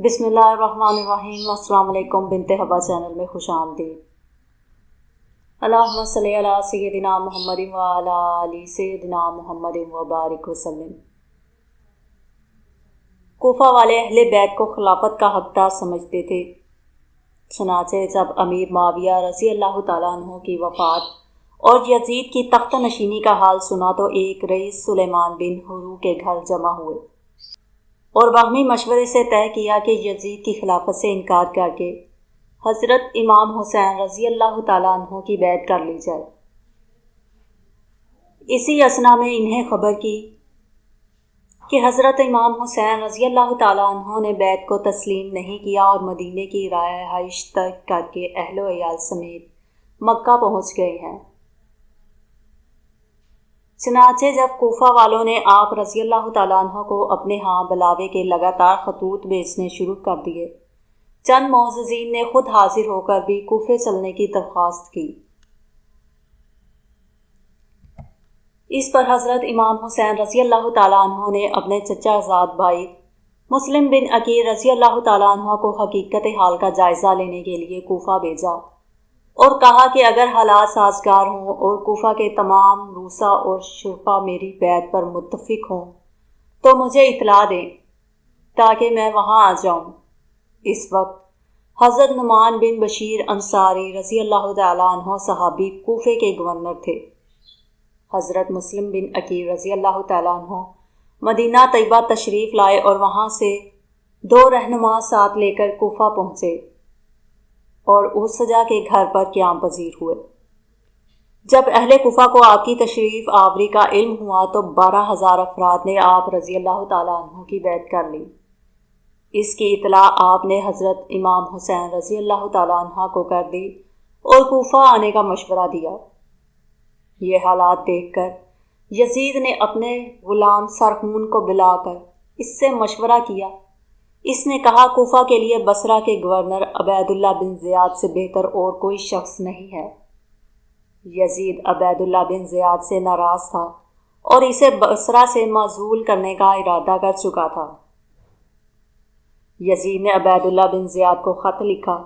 بسم اللہ الرحمن الرحیم۔ السلام علیکم، بنت حبا چینل میں خوش آمدید۔ اللہم صلی علی سیدنا محمد وعلی آل سیدنا محمد وبارک وسلم۔ کوفہ والے اہل بیت کو خلافت کا حقدار سمجھتے تھے، چنانچہ جب امیر معاویہ رضی اللہ تعالیٰ عنہ کی وفات اور یزید کی تخت نشینی کا حال سنا تو ایک رئیس سلیمان بن حرو کے گھر جمع ہوئے اور باہمی مشورے سے طے کیا کہ یزید کی خلافت سے انکار کر کے حضرت امام حسین رضی اللہ تعالیٰ عنہ کی بیعت کر لی جائے۔ اسی اثنا میں انہیں خبر کی کہ حضرت امام حسین رضی اللہ تعالیٰ عنہ نے بیعت کو تسلیم نہیں کیا اور مدینے کی رہائش ترک کر کے اہل و عیال سمیت مکہ پہنچ گئے ہیں۔ چنانچہ جب کوفہ والوں نے آپ رضی اللہ تعالیٰ عنہ کو اپنے ہاں بلاوے کے لگاتار خطوط بھیجنے شروع کر دیے، چند معززین نے خود حاضر ہو کر بھی کوفے چلنے کی درخواست کی۔ اس پر حضرت امام حسین رضی اللہ تعالیٰ عنہ نے اپنے چچا زاد بھائی مسلم بن عقیل رضی اللہ تعالیٰ عنہ کو حقیقت حال کا جائزہ لینے کے لیے کوفہ بھیجا اور کہا کہ اگر حالات سازگار ہوں اور کوفہ کے تمام روسا اور شرفا میری بیعت پر متفق ہوں تو مجھے اطلاع دیں تاکہ میں وہاں آ جاؤں۔ اس وقت حضرت نعمان بن بشیر انصاری رضی اللہ تعالیٰ عنہ صحابی کوفے کے گورنر تھے۔ حضرت مسلم بن عقیل رضی اللہ تعالیٰ عنہ مدینہ طیبہ تشریف لائے اور وہاں سے 2 رہنما ساتھ لے کر کوفہ پہنچے اور اوسجا کے گھر پر قیام پذیر ہوئے۔ جب اہل کوفہ کو آپ کی تشریف آوری کا علم ہوا تو 12,000 افراد نے آپ رضی اللہ تعالیٰ عنہ کی بیعت کر لی۔ اس کی اطلاع آپ نے حضرت امام حسین رضی اللہ تعالیٰ عنہ کو کر دی اور کوفہ آنے کا مشورہ دیا۔ یہ حالات دیکھ کر یزید نے اپنے غلام سرحون کو بلا کر اس سے مشورہ کیا۔ اس نے کہا کوفہ کے لیے بصرہ کے گورنر عبید اللہ بن زیاد سے بہتر اور کوئی شخص نہیں ہے۔ یزید عبید اللہ بن زیاد سے ناراض تھا اور اسے بصرہ سے معزول کرنے کا ارادہ کر چکا تھا۔ یزید نے عبید اللہ بن زیاد کو خط لکھا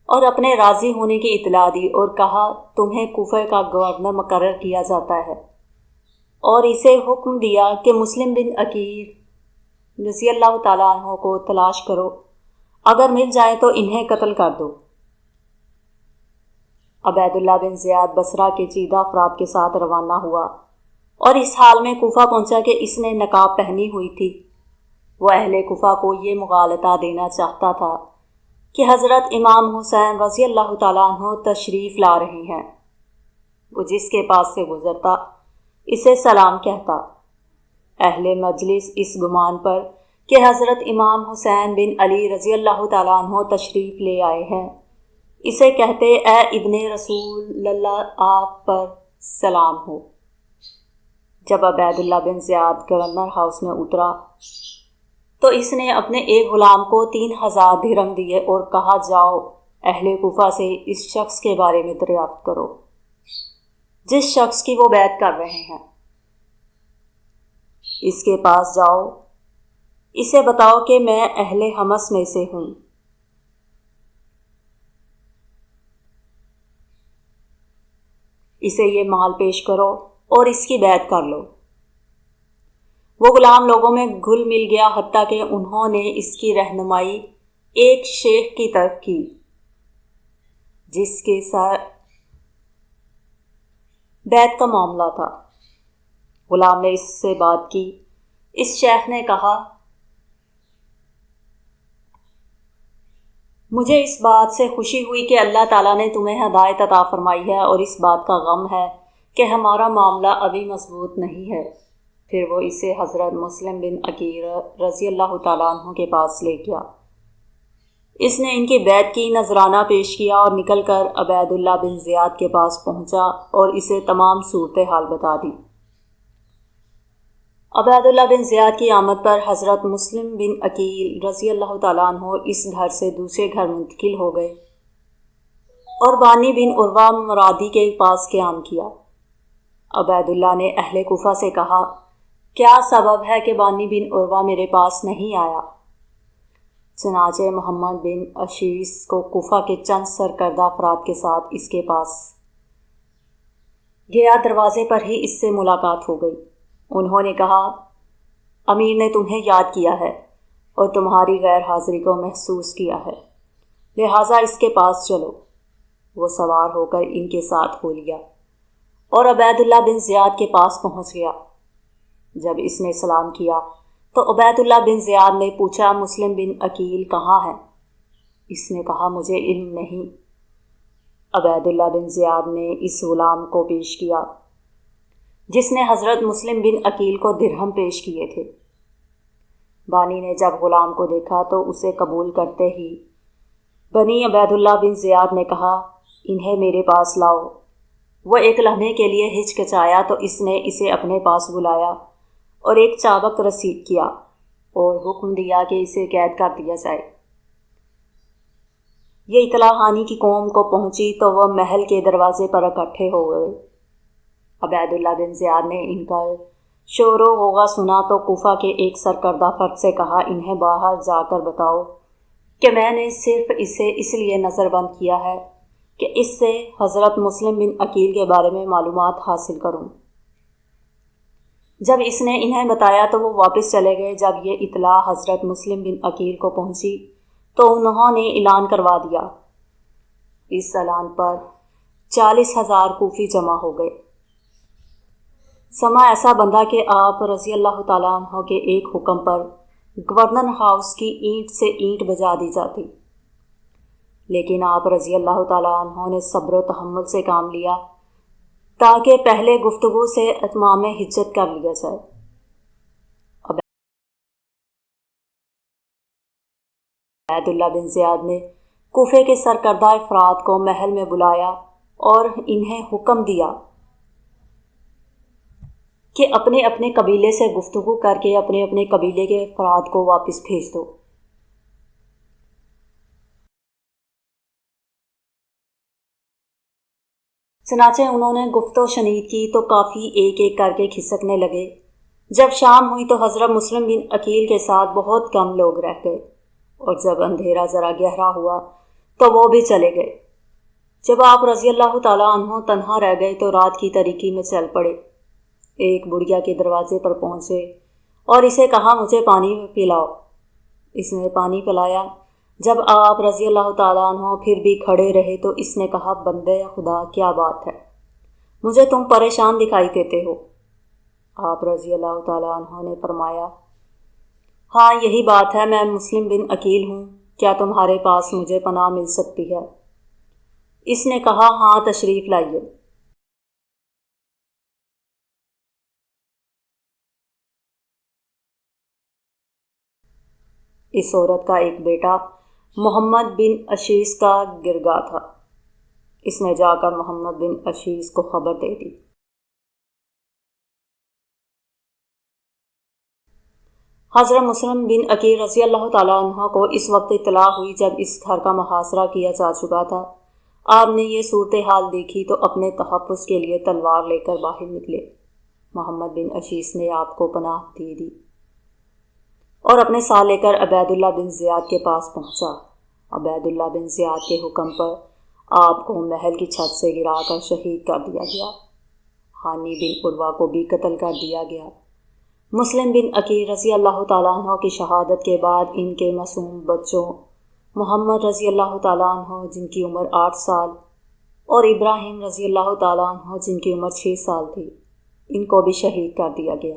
اور اپنے راضی ہونے کی اطلاع دی اور کہا تمہیں کوفہ کا گورنر مقرر کیا جاتا ہے، اور اسے حکم دیا کہ مسلم بن عقیل رضی اللہ تعالیٰ عنہ کو تلاش کرو، اگر مل جائے تو انہیں قتل کر دو۔ عبید اللہ بن زیاد بصرہ کے چیدہ افراد کے ساتھ روانہ ہوا اور اس حال میں کوفہ پہنچا کہ اس نے نقاب پہنی ہوئی تھی۔ وہ اہل کوفہ کو یہ مغالطہ دینا چاہتا تھا کہ حضرت امام حسین رضی اللہ تعالیٰ عنہ تشریف لا رہے ہیں۔ وہ جس کے پاس سے گزرتا اسے سلام کہتا۔ اہل مجلس اس گمان پر کہ حضرت امام حسین بن علی رضی اللہ تعالیٰ عنہ تشریف لے آئے ہیں اسے کہتے اے ابن رسول اللہ آپ پر سلام ہو۔ جب عبید اللہ بن زیاد گورنر ہاؤس میں اترا تو اس نے اپنے ایک غلام کو 3,000 درہم دیے اور کہا جاؤ اہل کوفہ سے اس شخص کے بارے میں دریافت کرو جس شخص کی وہ بیعت کر رہے ہیں۔ اس کے پاس جاؤ، اسے بتاؤ کہ میں اہل حمص میں سے ہوں۔ اسے یہ مال پیش کرو اور اس کی بیعت کر لو۔ وہ غلام لوگوں میں گھل مل گیا حتیٰ کہ انہوں نے اس کی رہنمائی ایک شیخ کی طرف کی جس کے ساتھ بیعت کا معاملہ تھا۔ غلام نے اس سے بات کی۔ اس شیخ نے کہا مجھے اس بات سے خوشی ہوئی کہ اللہ تعالیٰ نے تمہیں ہدایت عطا فرمائی ہے اور اس بات کا غم ہے کہ ہمارا معاملہ ابھی مضبوط نہیں ہے۔ پھر وہ اسے حضرت مسلم بن عقیل رضی اللہ تعالیٰ عنہ کے پاس لے گیا۔ اس نے ان کی بیعت کی، نذرانہ پیش کیا اور نکل کر عبید اللہ بن زیاد کے پاس پہنچا اور اسے تمام صورتحال بتا دی۔ عبید اللہ بن زیاد کی آمد پر حضرت مسلم بن عقیل رضی اللہ تعالیٰ عنہ اس گھر سے دوسرے گھر منتقل ہو گئے اور بانی بن عروہ مرادی کے پاس قیام کیا۔ عبید اللہ نے اہل کوفہ سے کہا کیا سبب ہے کہ بانی بن عروہ میرے پاس نہیں آیا؟ چنانچہ محمد بن اشیس کو کوفہ کے چند سرکردہ افراد کے ساتھ اس کے پاس گیا۔ دروازے پر ہی اس سے ملاقات ہو گئی۔ انہوں نے کہا، امیر نے تمہیں یاد کیا ہے اور تمہاری غیر حاضری کو محسوس کیا ہے، لہٰذا اس کے پاس چلو۔ وہ سوار ہو کر ان کے ساتھ ہو لیا اور عبید اللہ بن زیاد کے پاس پہنچ گیا۔ جب اس نے سلام کیا تو عبید اللہ بن زیاد نے پوچھا، مسلم بن عقیل کہاں ہے؟ اس نے کہا، مجھے علم نہیں۔ عبید اللہ بن زیاد نے اس غلام کو پیش کیا جس نے حضرت مسلم بن عقیل کو درہم پیش کیے تھے۔ بانی نے جب غلام کو دیکھا تو اسے قبول کرتے ہی بنی عبید اللہ بن زیاد نے کہا، انہیں میرے پاس لاؤ۔ وہ ایک لمحے کے لیے ہچکچایا تو اس نے اسے اپنے پاس بلایا اور ایک چابک رسید کیا اور حکم دیا کہ اسے قید کر دیا جائے۔ یہ اطلاع ہانی کی قوم کو پہنچی تو وہ محل کے دروازے پر اکٹھے ہو گئے۔ عبید اللہ بن زیاد نے ان کا شور و غوغا سنا تو کوفہ کے ایک سرکردہ فرد سے کہا، انہیں باہر جا کر بتاؤ کہ میں نے صرف اسے اس لیے نظر بند کیا ہے کہ اس سے حضرت مسلم بن عقیل کے بارے میں معلومات حاصل کروں۔ جب اس نے انہیں بتایا تو وہ واپس چلے گئے۔ جب یہ اطلاع حضرت مسلم بن عقیل کو پہنچی تو انہوں نے اعلان کروا دیا۔ اس اعلان پر 40,000 کوفی جمع ہو گئے۔ سما ایسا بندہ کہ آپ رضی اللہ تعالیٰ عنہ کے ایک حکم پر گورنر ہاؤس کی اینٹ سے اینٹ بجا دی جاتی، لیکن آپ رضی اللہ تعالیٰ عنہ نے صبر و تحمل سے کام لیا تاکہ پہلے گفتگو سے اتمام حجت کر لیا جائے۔ عبید اللہ بن زیاد نے کوفے کے سرکردہ افراد کو محل میں بلایا اور انہیں حکم دیا کہ اپنے اپنے قبیلے سے گفتگو کر کے اپنے اپنے قبیلے کے افراد کو واپس بھیج دو۔ چنانچہ انہوں نے گفت و شنید کی تو کافی ایک ایک کر کے کھسکنے لگے۔ جب شام ہوئی تو حضرت مسلم بن عقیل کے ساتھ بہت کم لوگ رہ گئے، اور جب اندھیرا ذرا گہرا ہوا تو وہ بھی چلے گئے۔ جب آپ رضی اللہ تعالیٰ عنہ تنہا رہ گئے تو رات کی تاریکی میں چل پڑے۔ ایک بڑھیا کے دروازے پر پہنچے اور اسے کہا، مجھے پانی پلاؤ۔ اس نے پانی پلایا۔ جب آپ رضی اللہ تعالیٰ عنہ پھر بھی کھڑے رہے تو اس نے کہا، بندے خدا کیا بات ہے، مجھے تم پریشان دکھائی دیتے ہو۔ آپ رضی اللہ تعالیٰ عنہ نے فرمایا، ہاں یہی بات ہے، میں مسلم بن عقیل ہوں، کیا تمہارے پاس مجھے پناہ مل سکتی ہے؟ اس نے کہا، ہاں تشریف لائیے۔ اس عورت کا ایک بیٹا محمد بن اشیس کا گرگا تھا۔ اس نے جا کر محمد بن اشیس کو خبر دے دی۔ حضرت مسلم بن عقیل رضی اللہ تعالیٰ عنہ کو اس وقت اطلاع ہوئی جب اس گھر کا محاصرہ کیا جا چکا تھا۔ آپ نے یہ صورتحال دیکھی تو اپنے تحفظ کے لیے تلوار لے کر باہر نکلے۔ محمد بن اشیس نے آپ کو پناہ دے دی اور اپنے ساتھ لے کر عبید اللہ بن زیاد کے پاس پہنچا۔ عبید اللہ بن زیاد کے حکم پر آپ کو محل کی چھت سے گرا کر شہید کر دیا گیا۔ ہانی بن عروہ کو بھی قتل کر دیا گیا۔ مسلم بن عقیل رضی اللہ تعالیٰ عنہ کی شہادت کے بعد ان کے معصوم بچوں محمد رضی اللہ تعالیٰ عنہ جن کی عمر 8 سال اور ابراہیم رضی اللہ تعالیٰ عنہ جن کی عمر 6 سال تھی، ان کو بھی شہید کر دیا گیا۔